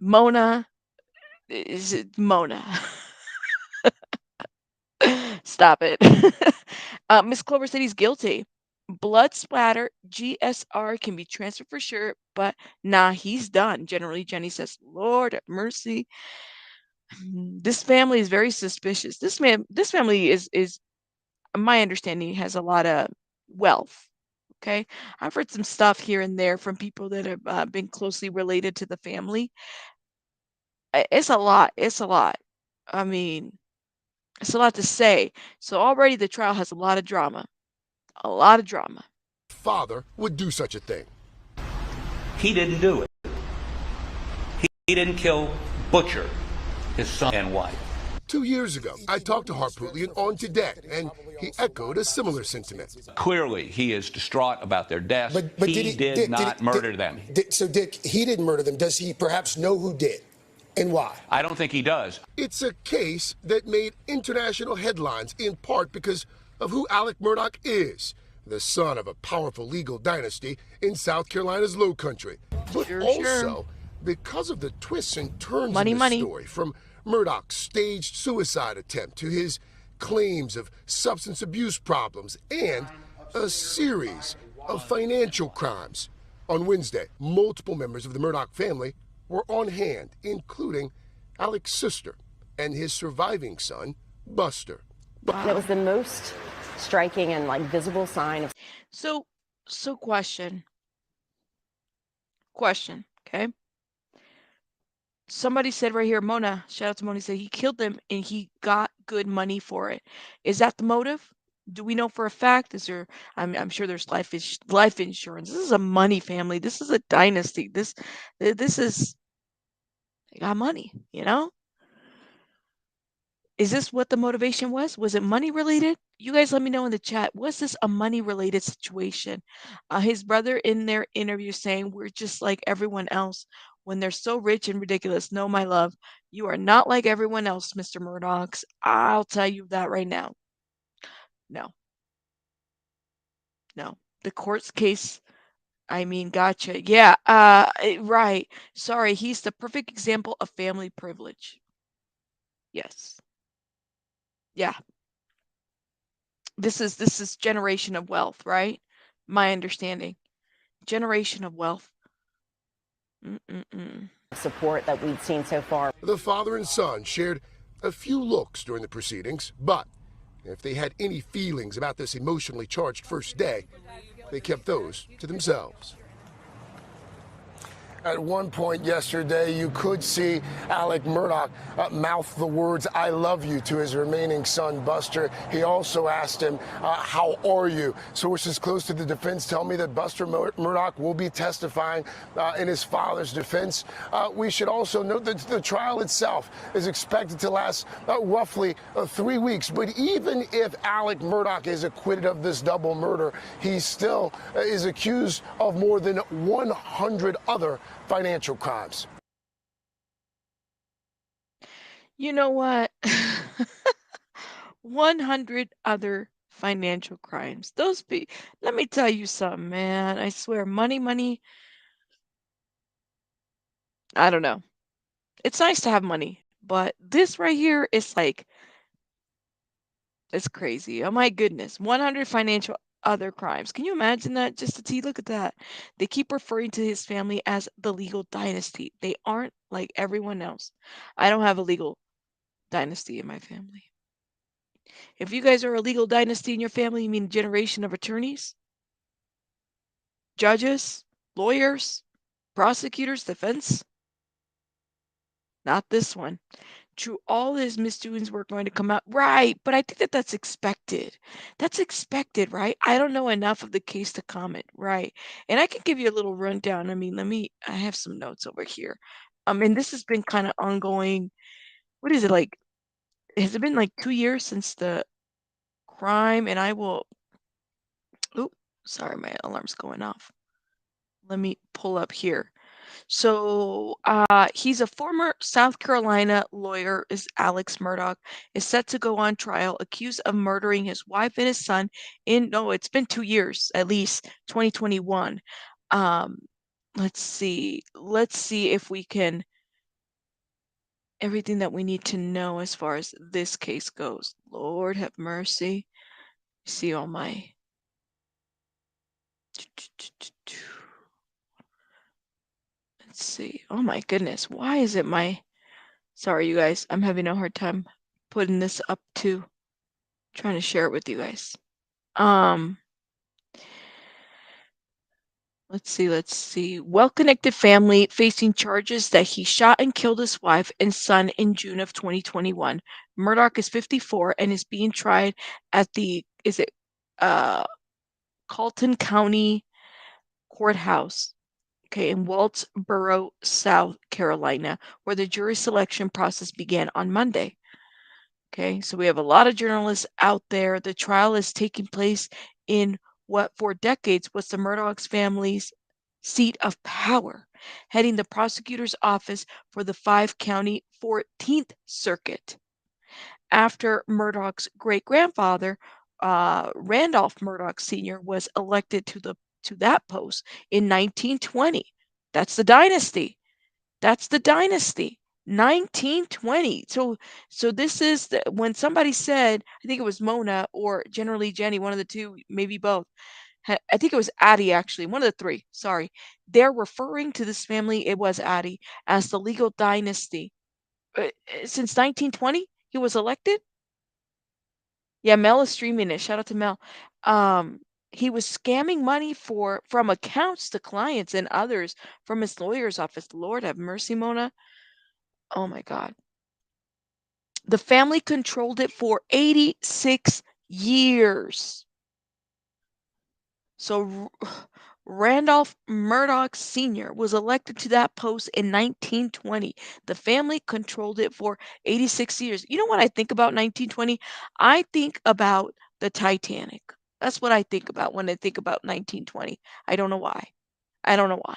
Mona. Stop it. Miss Clover said he's guilty. Blood splatter, GSR can be transferred for sure, but nah, he's done. Generally, Jenny says, Lord have mercy. This family is very suspicious. This family is my understanding, has a lot of wealth. Okay. I've heard some stuff here and there from people that have been closely related to the family. It's a lot. I mean, it's a lot to say. So already the trial has a lot of drama. Father would do such a thing. He didn't do it. He didn't kill Butcher, his son and wife. 2 years ago, I talked to Harpootlian on Today, and he echoed a similar sentiment. Clearly, he is distraught about their deaths. But he did not murder them. So, Dick, he didn't murder them. Does he perhaps know who did and why? I don't think he does. It's a case that made international headlines in part because of who Alex Murdaugh is, the son of a powerful legal dynasty in South Carolina's Low Country. But also because of the twists and turns in the story, from Murdaugh's staged suicide attempt to his claims of substance abuse problems and a series of financial crimes. On Wednesday, multiple members of the Murdaugh family were on hand, including Alex's sister and his surviving son, Buster. And it was the most striking and visible sign of. So question, okay? Somebody said right here, Mona, shout out to Mona, said he killed them and he got good money for it. Is that the motive? Do we know for a fact? Is there? I'm sure there's life insurance. This is a money family. This is a dynasty. This is, they got money, Is this what the motivation was? Was it money related? You guys let me know in the chat. Was this a money related situation? His brother in their interview saying we're just like everyone else when they're so rich and ridiculous. No, my love, you are not like everyone else, Mr. Murdaugh. I'll tell you that right now. No. The court's case, gotcha. Yeah, right. Sorry, he's the perfect example of family privilege. Yes. Yeah. This is generation of wealth, right? My understanding. Generation of wealth. Support that we'd seen so far. The father and son shared a few looks during the proceedings, but if they had any feelings about this emotionally charged first day, they kept those to themselves. At one point yesterday, you could see Alex Murdaugh mouth the words, I love you, to his remaining son, Buster. He also asked him, how are you? Sources close to the defense tell me that Buster Murdaugh will be testifying in his father's defense. We should also note that the trial itself is expected to last roughly 3 weeks. But even if Alex Murdaugh is acquitted of this double murder, he still is accused of more than 100 other financial crimes. You know what? 100 other financial crimes. Let me tell you something, man. I swear, money. I don't know. It's nice to have money, but this right here is like, it's crazy. Oh my goodness. 100 financial other crimes. Can you imagine that? Just a T. Look at that. They keep referring to his family as the legal dynasty. They aren't like everyone else. I don't have a legal dynasty in my family. If you guys are a legal dynasty in your family, you mean a generation of attorneys, judges, lawyers, prosecutors, defense? Not this one. True, all his misdoings were going to come out. Right, but I think that that's expected. That's expected, right? I don't know enough of the case to comment, right? And I can give you a little rundown. I mean, I have some notes over here. And this has been kind of ongoing. What is it like? Has it been like 2 years since the crime? And I will, oh, sorry, my alarm's going off. Let me pull up here. So he's a former South Carolina lawyer, is Alex Murdaugh, is set to go on trial accused of murdering his wife and his son no, it's been 2 years, at least 2021. Um, let's see. Let's see if we can everything that we need to know as far as this case goes. Lord have mercy. See all my let's see. Oh my goodness. Why is it my sorry, you guys. I'm having a hard time putting this up too. Trying to share it with you guys. Let's see. Well-connected family facing charges that he shot and killed his wife and son in June of 2021. Murdaugh is 54 and is being tried at uh Colton County Courthouse, okay, in Waltboro, South Carolina, where the jury selection process began on Monday. Okay, so we have a lot of journalists out there. The trial is taking place in what for decades was the Murdaugh's family's seat of power, heading the prosecutor's office for the 5-county 14th Circuit. After Murdaugh's great-grandfather, Randolph Murdaugh Sr., was elected to that post in 1920. That's the dynasty. That's the dynasty. 1920. So this is when somebody said, I think it was Mona or generally Jenny, one of the two, maybe both. I think it was Addie actually, one of the three. Sorry. They're referring to this family, it was Addie, as the legal dynasty. Since 1920, he was elected? Yeah, Mel is streaming it. Shout out to Mel. He was scamming money from accounts to clients and others from his lawyer's office. Lord have mercy, Mona. Oh my God. The family controlled it for 86 years. So Randolph Murdaugh Sr. was elected to that post in 1920. The family controlled it for 86 years. You know what I think about 1920? I think about the Titanic. That's what I think about when I think about 1920. I don't know why. I don't know why.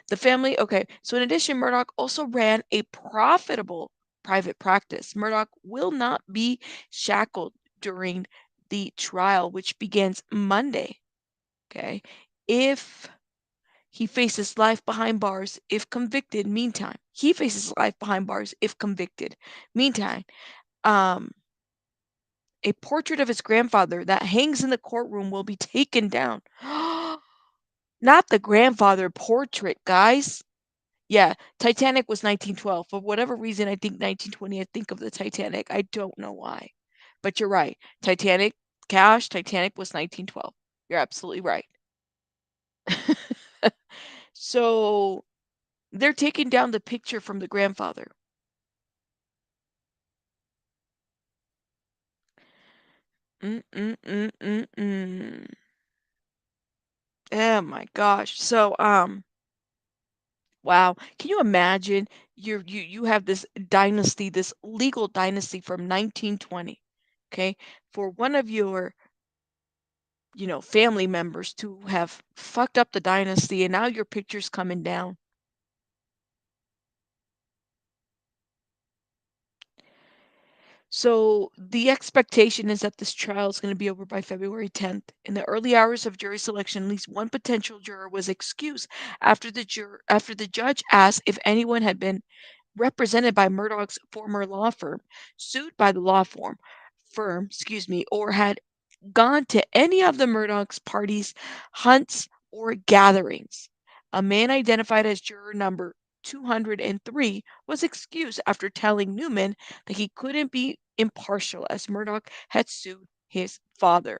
The family, okay. So in addition, Murdaugh also ran a profitable private practice. Murdaugh will not be shackled during the trial, which begins Monday. Okay. If he faces life behind bars if convicted. Meantime, he faces life behind bars if convicted. Meantime, a portrait of his grandfather that hangs in the courtroom will be taken down. Not the grandfather portrait, guys. Yeah, Titanic was 1912. For whatever reason, I think 1920, I think of the Titanic. I don't know why. But you're right. Titanic was 1912. You're absolutely right. So they're taking down the picture from the grandfather. Oh my gosh. So wow. Can you imagine you have this dynasty, this legal dynasty from 1920, okay? For one of your, family members to have fucked up the dynasty and now your picture's coming down. So the expectation is that this trial is going to be over by February 10th. In the early hours of jury selection, at least one potential juror was excused after the judge asked if anyone had been represented by Murdaugh's former law firm, sued by the law firm, or had gone to any of the Murdaugh's parties, hunts, or gatherings. A man identified as juror number 203 was excused after telling Newman that he couldn't be impartial as Murdaugh had sued his father.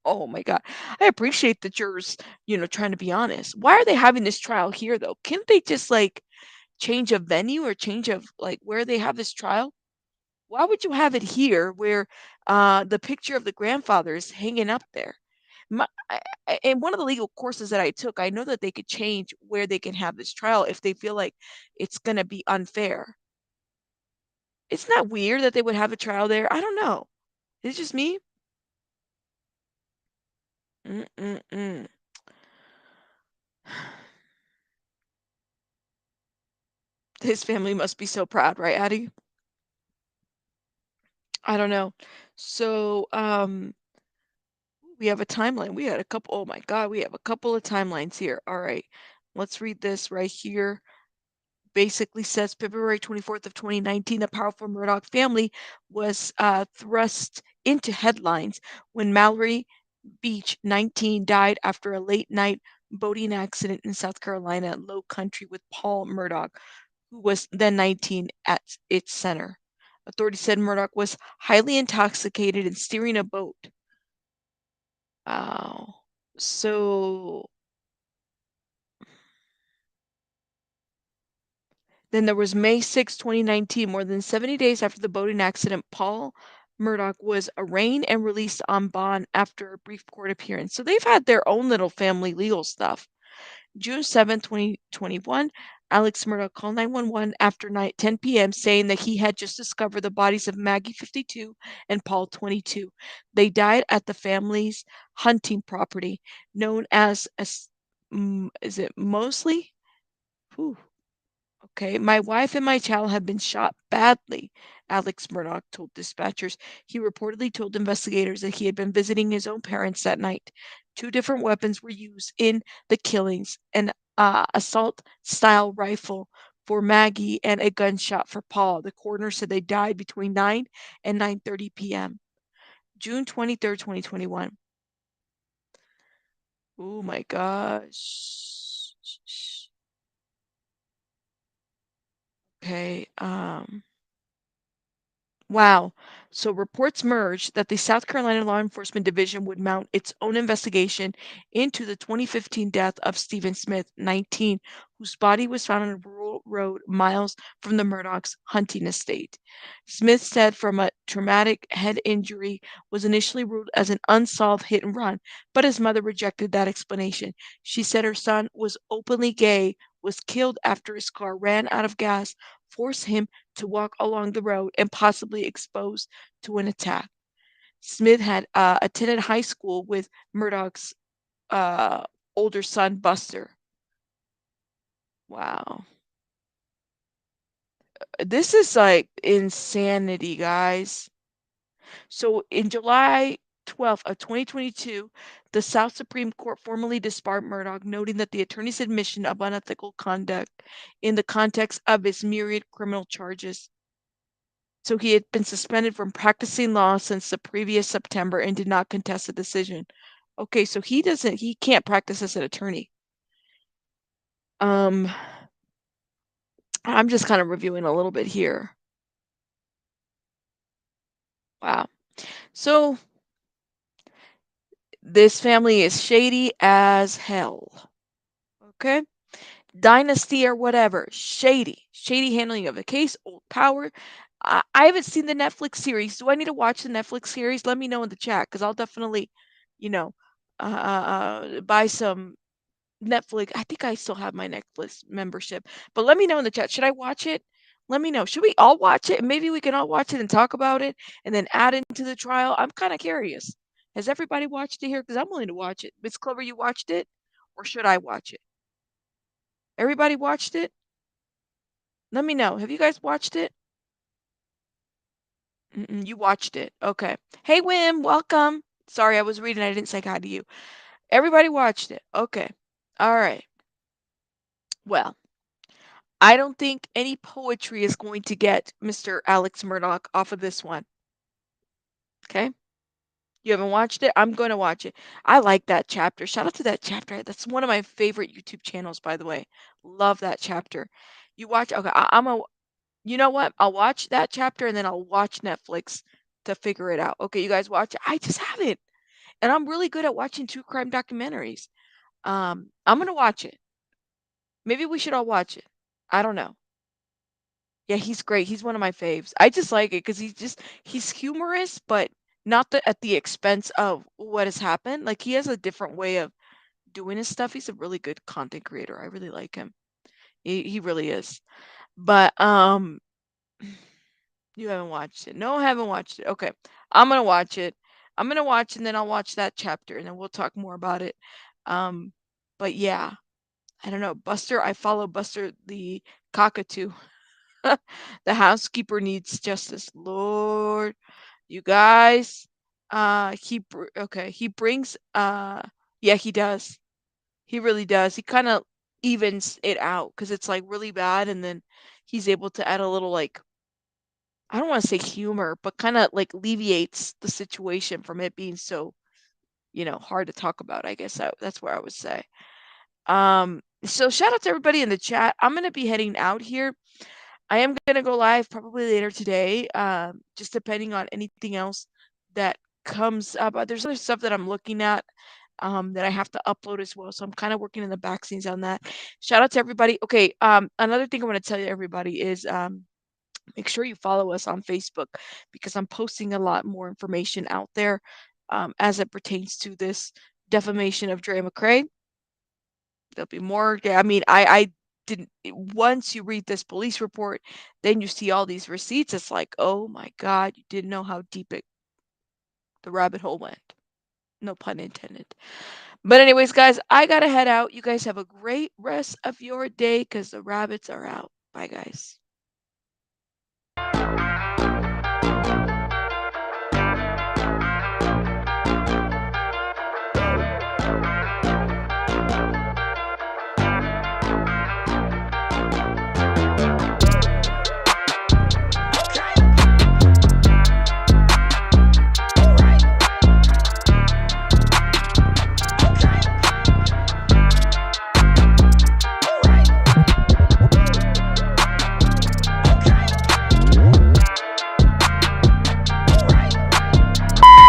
Oh my God. I appreciate the jurors, trying to be honest. Why are they having this trial here though? Can't they just like change of venue or change of like where they have this trial? Why would you have it here where the picture of the grandfather is hanging up there? In one of the legal courses that I took, I know that they could change where they can have this trial if they feel like it's going to be unfair. It's not weird that they would have a trial there. I don't know. Is it just me? Mm-mm-mm. His family must be so proud, right, Addie? I don't know. So, we have a timeline. We had a couple. Oh my God, we have a couple of timelines here. All right, let's read this right here. Basically says February 24th of 2019, the powerful Murdaugh family was thrust into headlines when Mallory Beach, 19, died after a late night boating accident in South Carolina Low Country with Paul Murdaugh, who was then 19, at its center. Authorities said Murdaugh was highly intoxicated and steering a boat. Wow. So then there was May 6, 2019, more than 70 days after the boating accident. Paul Murdaugh was arraigned and released on bond after a brief court appearance. So they've had their own little family legal stuff. June 7, 2021, Alex Murdaugh called 911 after 10 p.m. saying that he had just discovered the bodies of Maggie, 52, and Paul, 22. They died at the family's hunting property known as is it Mosley? Whew. Okay, my wife and my child have been shot badly, Alex Murdaugh told dispatchers. He reportedly told investigators that he had been visiting his own parents that night. Two different weapons were used in the killings, an assault-style rifle for Maggie and a gunshot for Paul. The coroner said they died between 9 and 9:30 p.m. June 23rd, 2021. Oh my gosh. Okay, wow. So reports merged that the South Carolina Law Enforcement Division would mount its own investigation into the 2015 death of Stephen Smith, 19, whose body was found on a rural road miles from the Murdaugh's hunting estate. Smith said from a traumatic head injury was initially ruled as an unsolved hit and run, but his mother rejected that explanation. She said her son was openly gay, was killed after his car ran out of gas, forced him to walk along the road, and possibly exposed to an attack. Smith had attended high school with Murdaugh's uh, older son, Buster. Wow. This is like insanity, guys. So in July 12th of 2022, the South Supreme Court formally disbarred Murdaugh, noting that the attorney's admission of unethical conduct in the context of his myriad criminal charges. So he had been suspended from practicing law since the previous September and did not contest the decision. Okay, so he can't practice as an attorney. I'm just kind of reviewing a little bit here. Wow. So this family is shady as hell. Okay? Dynasty or whatever. Shady. Shady handling of the case, old power. I haven't seen the Netflix series. Do I need to watch the Netflix series? Let me know in the chat because I'll definitely, you know, buy some Netflix. I think I still have my Netflix membership, but let me know in the chat. Should I watch it? Let me know. Should we all watch it? Maybe we can all watch it and talk about it and then add into the trial. I'm kind of curious. Has everybody watched it here? Because I'm willing to watch it. Miss Clover, you watched it? Or should I watch it? Everybody watched it? Let me know. Have you guys watched it? You watched it. Okay. Hey, Wim, welcome. Sorry, I was reading. I didn't say hi to you. Everybody watched it. Okay. All right. Well, I don't think any poetry is going to get Mr. Alex Murdaugh off of this one. Okay. You haven't watched it? I'm going to watch it. I like that chapter. Shout out to that chapter. That's one of my favorite YouTube channels, by the way. Love that chapter. You watch. Okay. You know what? I'll watch that chapter and then I'll watch Netflix to figure it out. Okay. You guys watch it? I just haven't. And I'm really good at watching true crime documentaries. I'm going to watch it. Maybe we should all watch it. I don't know. Yeah, he's great. He's one of my faves. I just like it because he's humorous, but not at the expense of what has happened. Like he has a different way of doing his stuff. He's a really good content creator. I really like him. He really is. But you haven't watched it. No, I haven't watched it. Okay. I'm gonna watch it. I'm gonna watch and then I'll watch that chapter and then we'll talk more about it. Um, but yeah, I don't know. Buster, I follow Buster the cockatoo. The housekeeper needs justice. Lord, you guys. He brings yeah, he does. He really does. He kind of evens it out because it's like really bad and then he's able to add a little like I don't want to say humor, but kind of like alleviates the situation from it being so, hard to talk about. I guess that's where I would say. So shout out to everybody in the chat. I'm gonna be heading out here. I am gonna go live probably later today, just depending on anything else that comes up. There's other stuff that I'm looking at that I have to upload as well. So I'm kind of working in the back scenes on that. Shout out to everybody. Okay, another thing I want to tell you everybody is make sure you follow us on Facebook because I'm posting a lot more information out there as it pertains to this defamation of Dre McCray. There'll be more. I mean, I didn't. Once you read this police report, then you see all these receipts. It's like, oh my God, you didn't know how deep the rabbit hole went. No pun intended. But anyways, guys, I gotta head out. You guys have a great rest of your day because the rabbits are out. Bye, guys.